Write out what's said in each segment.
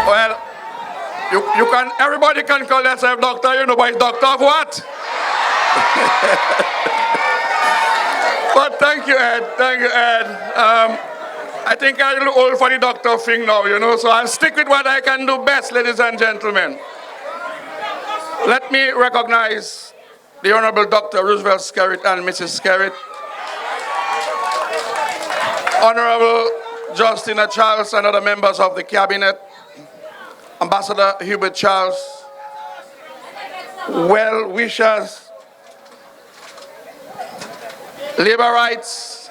Well, you can, everybody can call themselves doctor, you know, but it's doctor of what? But thank you, Ed. Thank you, Ed. I think I'm a little old for the doctor thing now, you know, so I'll stick with what I can do best, ladies and gentlemen. Let me recognize the Honorable Dr. Roosevelt Skerritt and Mrs. Skerritt. Honorable Justina Charles and other members of the cabinet. Ambassador Hubert Charles. Well-wishers. Labor rights.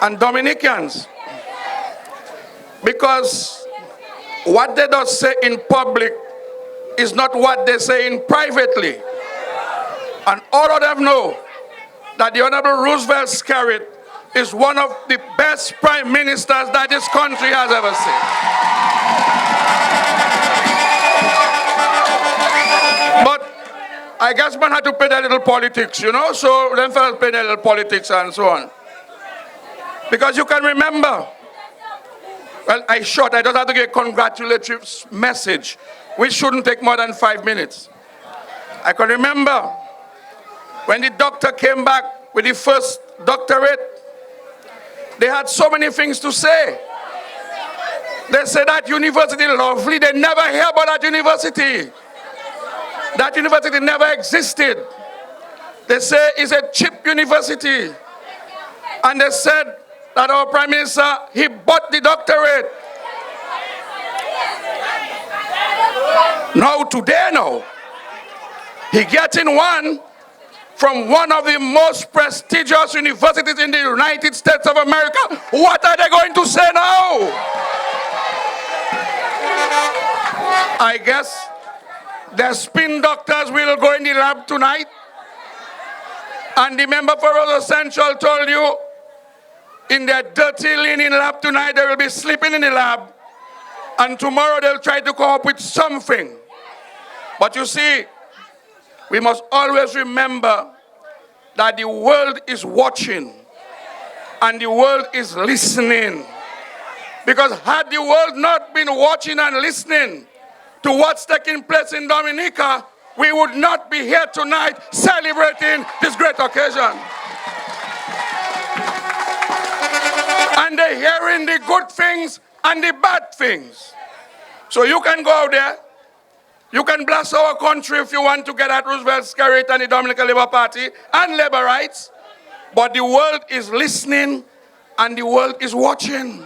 And Dominicans. Because what they don't say in public is not what they say in privately. And all of them know that the Honorable Roosevelt Skerritt is one of the best prime ministers that this country has ever seen. But I guess man had to play their little politics, you know, so them fellas play their little politics and so on. Because you can remember, well, I just have to get a congratulatory message, which shouldn't take more than 5 minutes. I can remember when the doctor came back with the first doctorate, they had so many things to say. They said that university lovely, they never hear about that university. That university never existed. They say it's a cheap university. And they said that our Prime Minister, he bought the doctorate. Now, today now, he getting one from one of the most prestigious universities in the United States of America. What are they going to say now? I guess the spin doctors will go in the lab tonight. And the member for Rosa Central told you, in their dirty linen lab tonight, they will be sleeping in the lab. And tomorrow they'll try to come up with something. But you see, we must always remember that the world is watching and the world is listening. Because had the world not been watching and listening to what's taking place in Dominica, we would not be here tonight celebrating this great occasion. And they're hearing the good things and the bad things. So you can go out there. You can bless our country if you want to get at Roosevelt Skerritt and the Dominica Labour Party and labor rights. But the world is listening and the world is watching.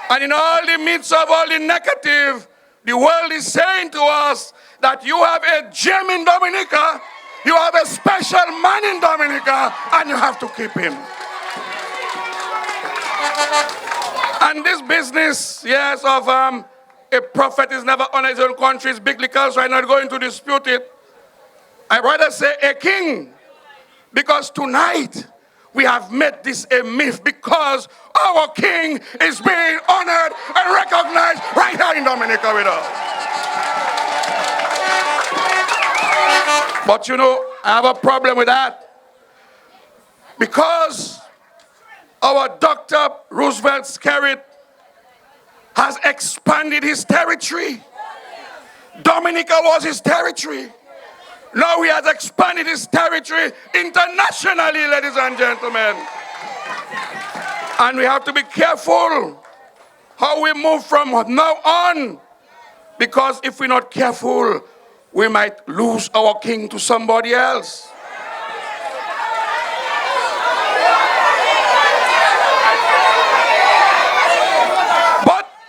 And in all the midst of all the negative, the world is saying to us that you have a gem in Dominica, you have a special man in Dominica, and you have to keep him. And this business, yes, of a prophet is never honored his own country, is biblical, so I'm not going to dispute it. I'd rather say a king, because tonight we have made this a myth, because our king is being honored and recognized right here in Dominica with us. But you know, I have a problem with that, because our Dr. Roosevelt Skerritt has expanded his territory. Dominica was his territory. Now he has expanded his territory internationally, ladies and gentlemen. And we have to be careful how we move from now on. Because if we're not careful, we might lose our king to somebody else.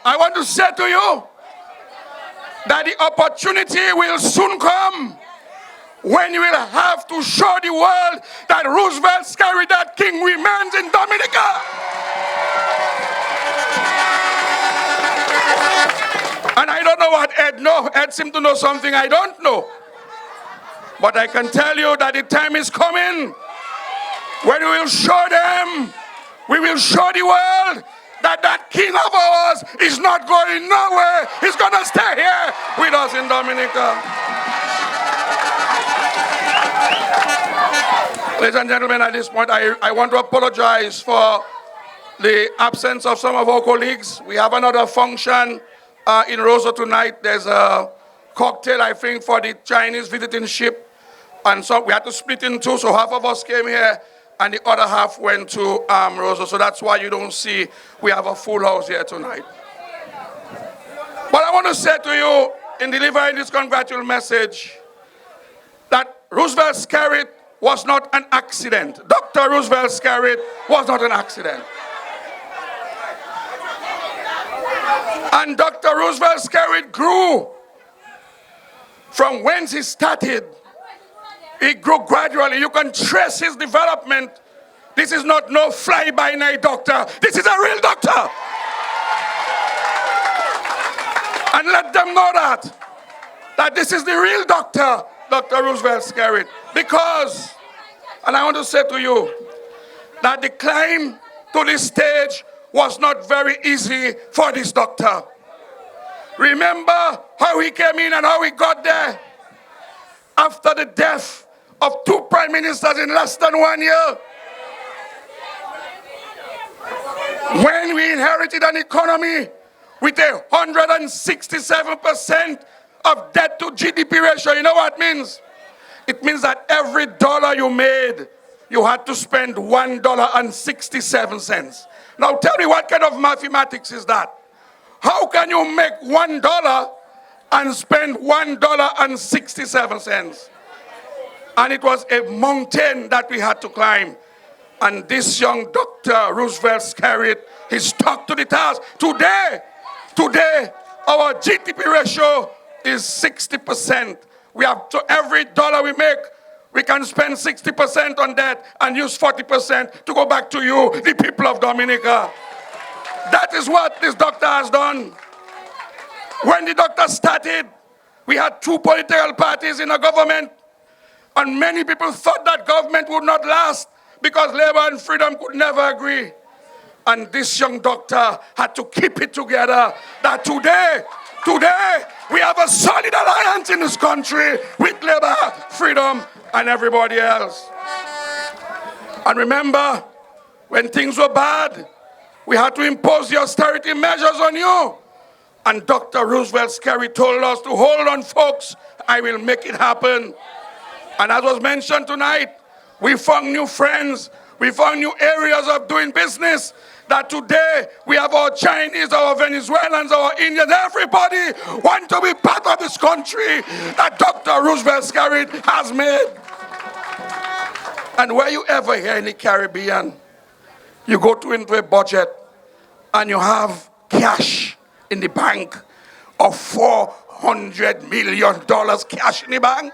I want to say to you that the opportunity will soon come when you will have to show the world that Roosevelt Skerritt, that king, remains in Dominica. And I don't know what Ed knows. Ed seems to know something I don't know. But I can tell you that the time is coming when we will show them, we will show the world that king of ours is not going nowhere. He's going to stay here with us in Dominica. Ladies and gentlemen, at this point, I want to apologize for the absence of some of our colleagues. We have another function in Roseau tonight. There's a cocktail, I think, for the Chinese visiting ship. And so we had to split in two. So half of us came here and the other half went to Roseau. So that's why you don't see we have a full house here tonight. But I want to say to you, in delivering this congratulatory message, that Roosevelt Skerrit was not an accident. Dr. Roosevelt Skerrit was not an accident. And Dr. Roosevelt Skerrit grew from whence he started. He grew gradually. You can trace his development. This is not no fly-by-night doctor. This is a real doctor. And let them know that this is the real doctor, Dr. Roosevelt Skerrit. Because, and I want to say to you, that the climb to this stage was not very easy for this doctor. Remember how he came in and how he got there? After the death of 2 prime ministers in less than 1 year. When we inherited an economy with 167% of debt to GDP ratio, you know what it means? It means that every dollar you made, you had to spend $1.67. Now tell me, what kind of mathematics is that? How can you make $1 and spend $1.67? And it was a mountain that we had to climb. And this young Dr. Roosevelt Skerrit, he stuck to the task. Today, our GDP ratio is 60%. We have to, every dollar we make, we can spend 60% on that and use 40% to go back to you, the people of Dominica. That is what this doctor has done. When the doctor started, we had 2 political parties in the government, and many people thought that government would not last because labor and freedom could never agree. And this young doctor had to keep it together, that today, we have a solid alliance in this country with labor, freedom, and everybody else. And remember, when things were bad, we had to impose the austerity measures on you. And Dr. Roosevelt Skerrit told us to hold on, folks, I will make it happen. And as was mentioned tonight, we found new friends, we found new areas of doing business, that today we have our Chinese, our Venezuelans, our Indians, everybody want to be part of this country that Dr. Roosevelt Skerrit has made. And where you ever hear in the Caribbean, you go into a budget and you have cash in the bank of $400 million cash in the bank.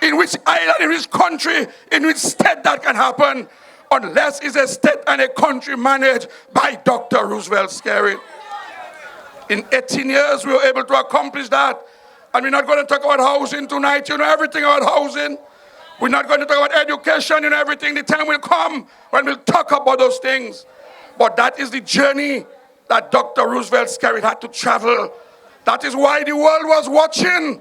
In which island, in which country, in which state that can happen, unless it's a state and a country managed by Dr. Roosevelt Skerrit. In 18 years, we were able to accomplish that. And we're not going to talk about housing tonight. You know everything about housing. We're not going to talk about education. You know everything. The time will come when we'll talk about those things. But that is the journey that Dr. Roosevelt Skerrit had to travel. That is why the world was watching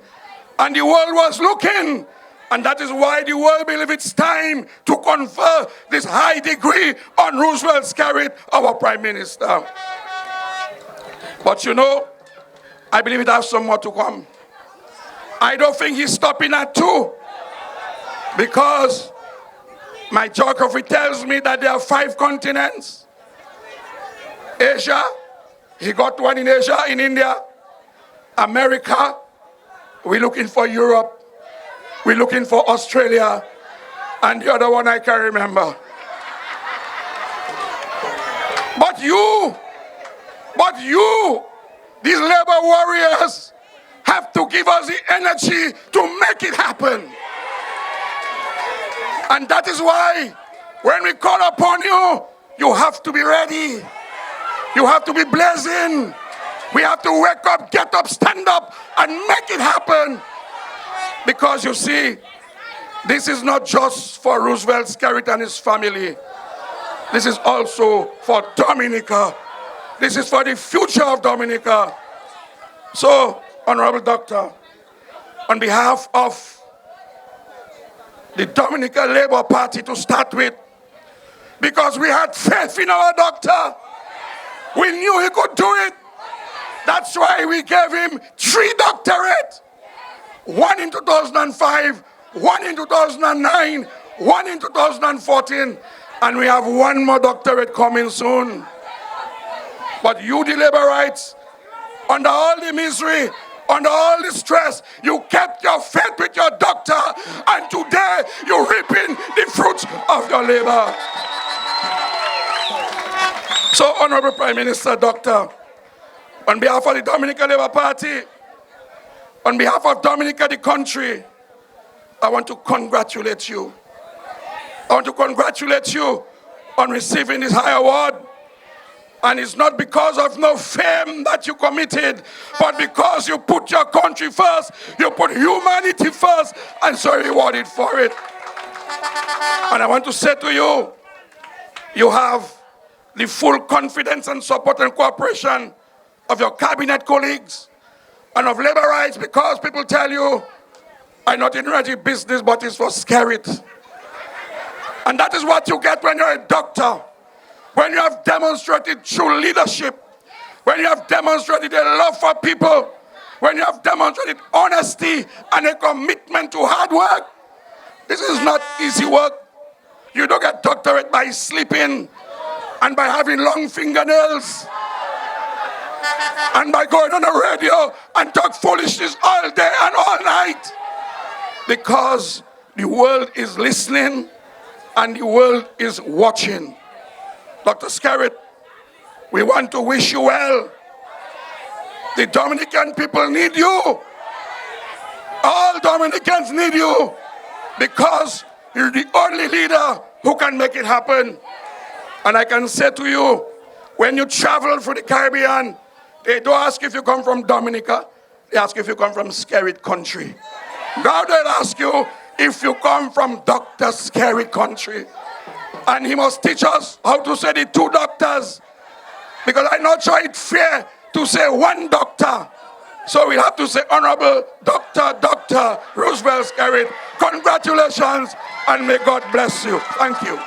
and the world was looking. And that is why the world believes it's time to confer this high degree on Roosevelt Skerrit, our Prime Minister. But you know, I believe it has some more to come. I don't think he's stopping at 2. Because my geography tells me that there are 5 continents. Asia, he got one in Asia, in India. America, we're looking for Europe. We're looking for Australia, and the other one I can't remember. But you, these labor warriors, have to give us the energy to make it happen. And that is why, when we call upon you, you have to be ready. You have to be blazing. We have to wake up, get up, stand up, and make it happen. Because you see, this is not just for Roosevelt Skerrit and his family. This is also for Dominica. This is for the future of Dominica. So, Honorable Doctor, on behalf of the Dominica Labour Party to start with, because we had faith in our doctor. We knew he could do it. That's why we gave him 3 doctorates. 1 in 2005, 1 in 2009, 1 in 2014, and we have 1 more doctorate coming soon. But you, the labor rights, under all the misery, under all the stress, you kept your faith with your doctor, and today you're reaping the fruits of your labor. So, Honorable Prime Minister, Doctor, on behalf of the Dominica Labour Party, on behalf of Dominica, the country, I want to congratulate you. I want to congratulate you on receiving this high award. And it's not because of no fame that you committed, but because you put your country first, you put humanity first, and so rewarded for it. And I want to say to you, you have the full confidence and support and cooperation of your cabinet colleagues and of labor rights, because people tell you, I'm not in Reggie business, but it's for scared. And that is what you get when you're a doctor. When you have demonstrated true leadership, when you have demonstrated a love for people, when you have demonstrated honesty and a commitment to hard work. This is not easy work. You don't get doctorate by sleeping and by having long fingernails and by going on the radio and talk foolishness all day and all night. Because the world is listening and the world is watching. Dr. Skerritt, we want to wish you well. The Dominican people need you. All Dominicans need you, because you're the only leader who can make it happen. And I can say to you, when you travel through the Caribbean, they don't ask if you come from Dominica, they ask if you come from Skerritt country. Now they'll ask you if you come from Dr. Skerritt country. And he must teach us how to say the 2 doctors, because I'm not sure it's fair to say 1 doctor. So we have to say Honorable Dr. Roosevelt Skerritt. Congratulations, and may God bless you. Thank you.